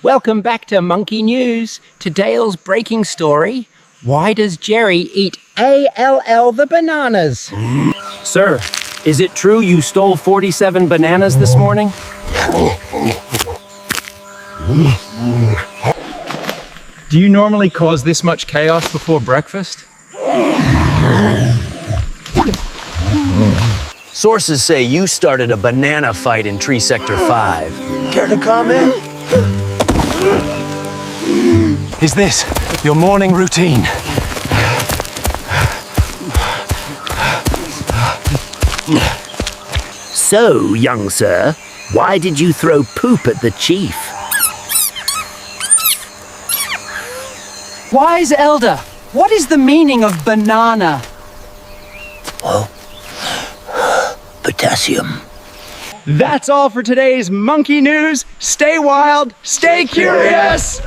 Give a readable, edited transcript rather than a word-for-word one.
Welcome back to Monkey News. Today's breaking story. Why does Jerry eat ALL the bananas? Sir, is it true you stole 47 bananas this morning? Do you normally cause this much chaos before breakfast? Sources say you started a banana fight in Tree Sector 5. Care to comment? Is this your morning routine? So, young sir, why did you throw poop at the chief? Wise elder, what is the meaning of banana? Potassium. That's all for today's Monkey News. Stay wild, stay curious!